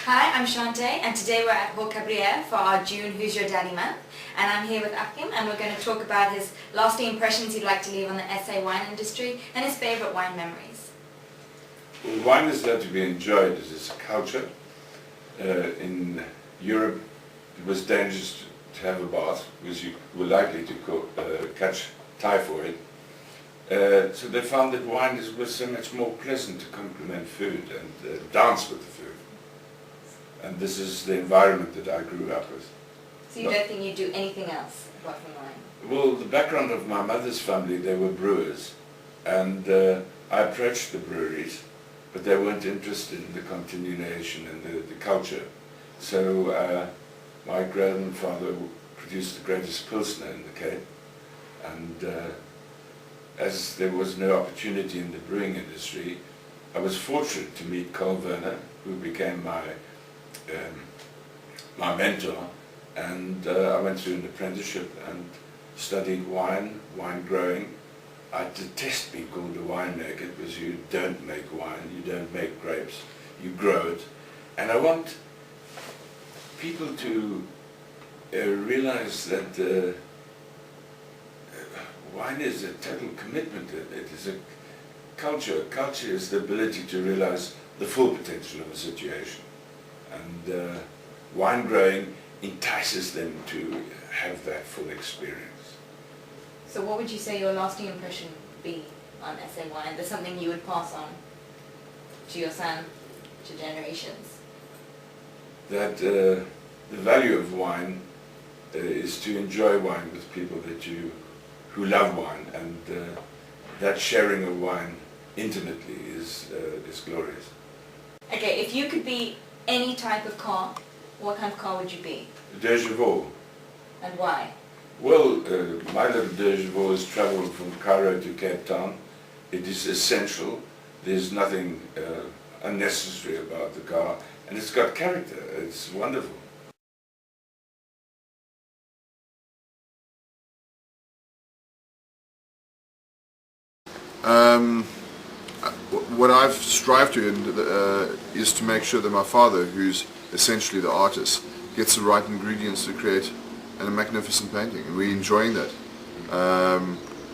Hi, I'm Shante, and today we're at Haute Cabrière for our June Who's Your Daddy month. And I'm here with Achim, and we're going to talk about his lasting impressions he'd like to leave on the SA wine industry and his favourite wine memories. Well, wine is there to be enjoyed. It is a culture. In Europe, it was dangerous to have a bath because you were likely to catch typhoid. So they found that wine was so much more pleasant to complement food and dance with the food. And this is the environment that I grew up with. So you don't think you'd do anything else apart from wine? Well, the background of my mother's family, they were brewers. And I approached the breweries, but they weren't interested in the continuation and the culture. So my grandfather produced the greatest Pilsner in the Cape. And as there was no opportunity in the brewing industry, I was fortunate to meet Carl Werner, who became my mentor, and I went through an apprenticeship and studied wine growing. I detest being called a winemaker because you don't make wine, you don't make grapes, you grow it. And I want people to realize that wine is a total commitment. It is a culture. Culture is the ability to realize the full potential of a situation. And wine growing entices them to have that full experience. So what would you say your lasting impression would be on SA wine? There's something you would pass on to your son, to generations? That the value of wine is to enjoy wine with people who love wine, and that sharing of wine intimately is glorious. Okay, if you could be any type of car, what kind of car would you be? De Chevaux. And why? Well, my little De Chevaux has travelled from Cairo to Cape Town. It is essential. There's nothing unnecessary about the car, and it's got character. It's wonderful. What I've strived to is to make sure that my father, who's essentially the artist, gets the right ingredients to create a magnificent painting, and we're enjoying that.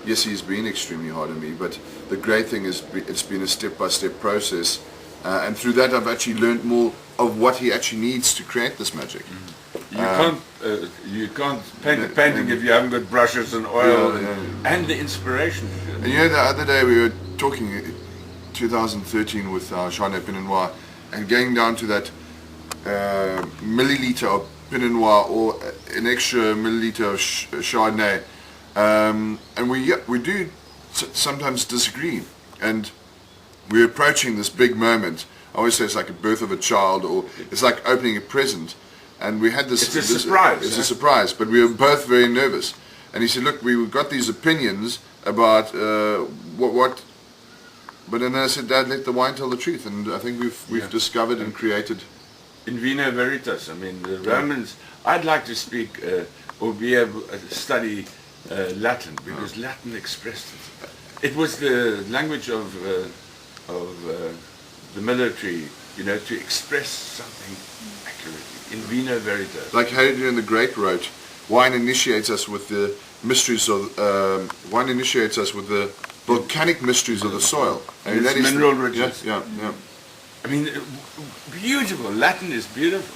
Yes, he's been extremely hard on me, but the great thing is it's been a step-by-step process, and through that I've actually learned more of what he actually needs to create this magic. You can't paint a painting if you haven't got brushes and oil and the inspiration. And you know, the other day we were talking 2013 with Chardonnay Pinot Noir, and going down to that milliliter of Pinot Noir or an extra milliliter of Chardonnay, and we do sometimes disagree, and we're approaching this big moment. I always say it's like a birth of a child, or it's like opening a present. And we had this. It's a surprise. It's a surprise, but we were both very nervous. And he said, "Look, we've got these opinions about what." But then I said, "Dad, let the wine tell the truth." And I think we've discovered and created. In vino veritas. I mean, the Romans. I'd like to speak or be able to study Latin, because Latin expressed it. It was the language of the military, you know, to express something accurately. In vino veritas. Like Hildegard the Great wrote, wine initiates us with the mysteries of wine initiates us with the volcanic mysteries of the soil. And its mineral riches. Yeah. I mean, beautiful. Latin is beautiful.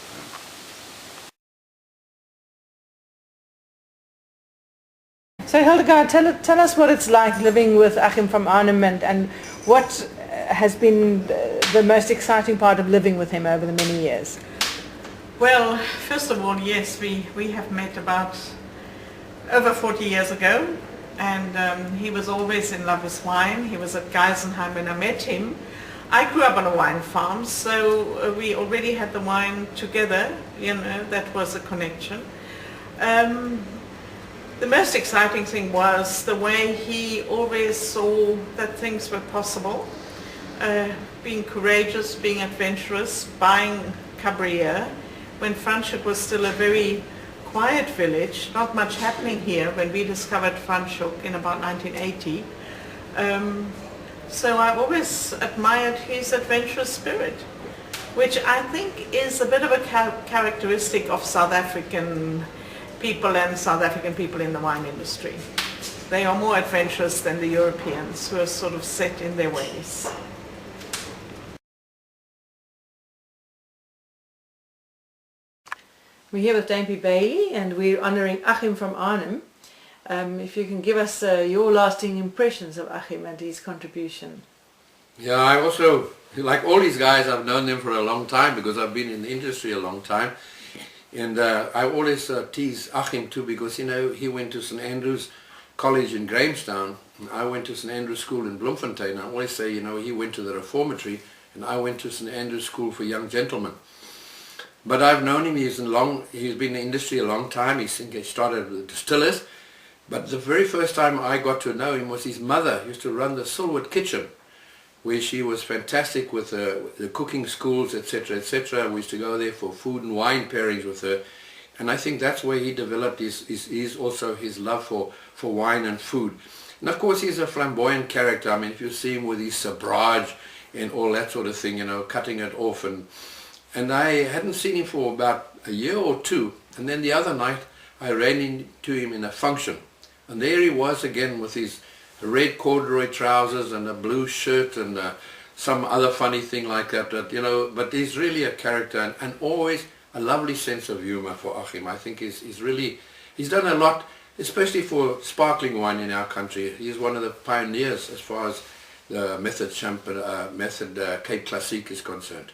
So Hildegard, tell us what it's like living with Achim von Arnim, and what has been the most exciting part of living with him over the many years. Well, first of all, yes, we have met about over 40 years ago, and he was always in love with wine. He was at Geisenheim when I met him. I grew up on a wine farm, so we already had the wine together, you know, that was a connection. The most exciting thing was the way he always saw that things were possible, being courageous, being adventurous, buying Cabrière, when Franschhoek was still a very quiet village, not much happening here when we discovered Franschhoek in about 1980. So I always admired his adventurous spirit. which I think is a bit of a characteristic of South African people and South African people in the wine industry. They are more adventurous than the Europeans, who are sort of set in their ways. We're here with Dame Bailey and we're honouring Achim von Arnim. If you can give us your lasting impressions of Achim and his contribution. Yeah, I also, like all these guys, I've known them for a long time because I've been in the industry a long time. And I always tease Achim too because, you know, he went to St. Andrew's College in Grahamstown. And I went to St. Andrew's School in Bloemfontein. I always say, you know, he went to the Reformatory and I went to St. Andrew's School for Young Gentlemen. But I've known him, he's been in the industry a long time. He started with distillers. But the very first time I got to know him was his mother used to run the Silwood Kitchen, where she was fantastic with the cooking schools, etc., etc. We used to go there for food and wine pairings with her. And I think that's where he developed also his love for wine and food. And of course he's a flamboyant character. I mean, if you see him with his sabrage and all that sort of thing, you know, cutting it off. And I hadn't seen him for about a year or two. And then the other night I ran into him in a function. And there he was again with his red corduroy trousers and a blue shirt and some other funny thing like that, you know, but he's really a character and always a lovely sense of humor for Achim. I think he's done a lot, especially for sparkling wine in our country. He's one of the pioneers as far as the method Cape Classique is concerned.